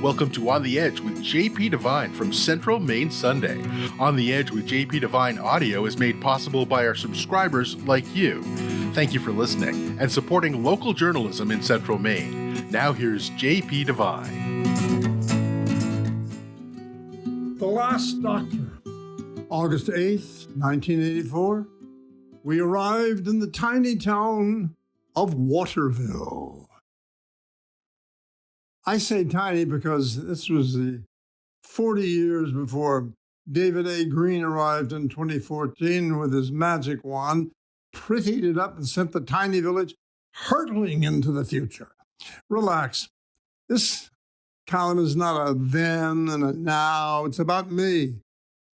Welcome to On the Edge with J.P.Devine from Central Maine Sunday. On the Edge with J.P.Devine audio is made possible by our subscribers like you. Thank you for listening and supporting local journalism in Central Maine. Now here's J.P.Devine. The Last Doctor, August 8th, 1984. We arrived in the tiny town of Waterville. I say tiny because this was the 40 years before David A. Green arrived in 2014 with his magic wand, prettied it up and sent the tiny village hurtling into the future. Relax. This column is not a then and a now. It's about me.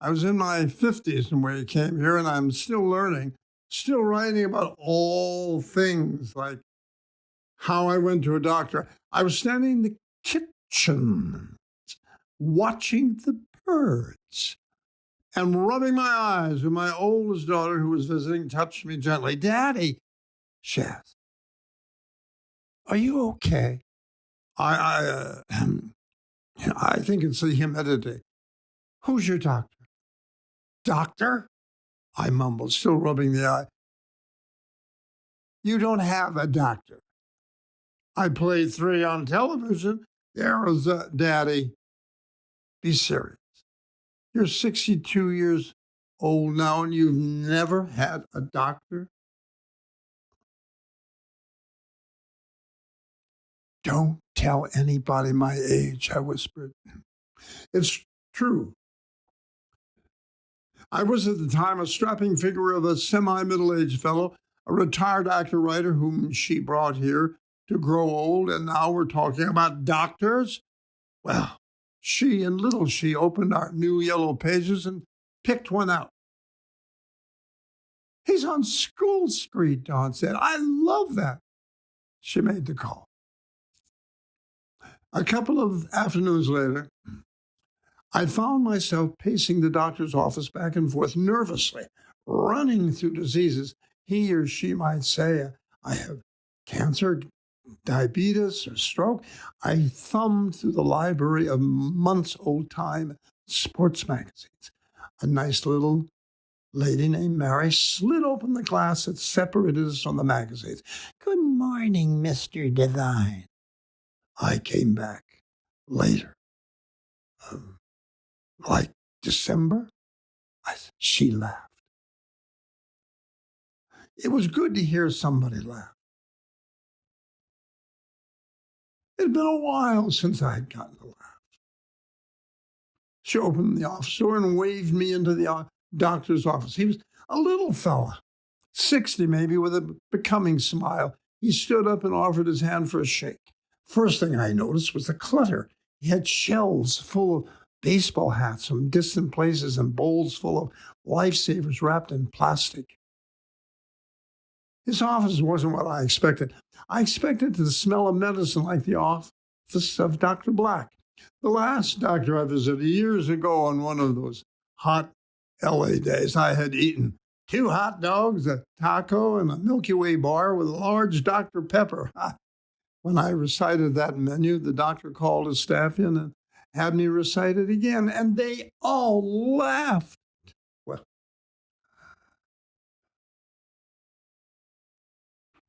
I was in my 50s when we came here, and I'm still learning, still writing about all things like how I went to a doctor. I was standing in the kitchen, watching the birds, and rubbing my eyes when my oldest daughter, who was visiting, touched me gently. "Daddy," she asked, "are you okay?" I think it's the humidity. "Who's your doctor?" "Doctor?" I mumbled, still rubbing the eye. "You don't have a doctor." "I played 3 on television." "There was Daddy. Be serious. You're 62 years old now and you've never had a doctor?" "Don't tell anybody my age," I whispered. "It's true. I was at the time a strapping figure of a semi-middle-aged fellow, a retired actor-writer whom she brought here to grow old, and now we're talking about doctors?" Well, she and little she opened our new yellow pages and picked one out. "He's on School Street," Dawn said. "I love that." She made the call. A couple of afternoons later, I found myself pacing the doctor's office back and forth nervously, running through diseases he or she might say, "I have cancer, diabetes, or stroke." I thumbed through the library of months-old Time sports magazines. A nice little lady named Mary slid open the glass that separated us from the magazines. "Good morning, Mr. Devine." I came back later. Like December? She laughed. It was good to hear somebody laugh. It had been a while since I had gotten a laugh. She opened the office door and waved me into the doctor's office. He was a little fella, 60 maybe, with a becoming smile. He stood up and offered his hand for a shake. First thing I noticed was the clutter. He had shelves full of baseball hats from distant places and bowls full of lifesavers wrapped in plastic. His office wasn't what I expected. I expected to smell of medicine like the office of Dr. Black. The last doctor I visited years ago on one of those hot LA days, I had eaten 2 hot dogs, a taco, and a Milky Way bar with a large Dr. Pepper. When I recited that menu, the doctor called his staff in and had me recite it again, and they all laughed. Well,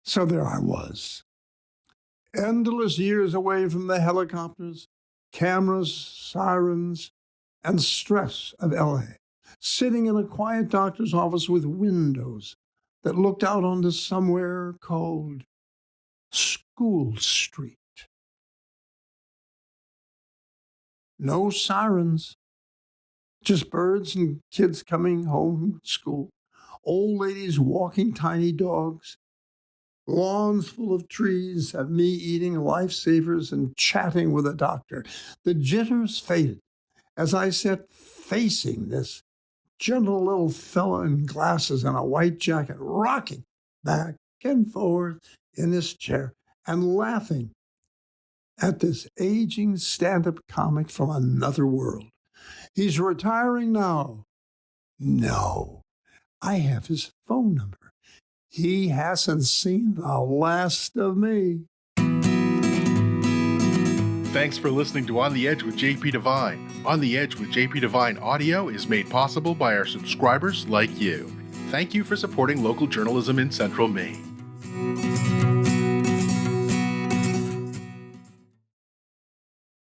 so there I was, endless years away from the helicopters, cameras, sirens, and stress of LA, sitting in a quiet doctor's office with windows that looked out onto somewhere called School Street. No sirens, just birds and kids coming home from school, old ladies walking tiny dogs, lawns full of trees, and me eating lifesavers and chatting with a doctor. The jitters faded as I sat facing this gentle little fellow in glasses and a white jacket, rocking back and forth in his chair and laughing at this aging stand-up comic from another world. He's retiring now. No, I have his phone number. He hasn't seen the last of me. Thanks for listening to On the Edge with J.P.Devine. On the Edge with J.P.Devine audio is made possible by our subscribers like you. Thank you for supporting local journalism in Central Maine.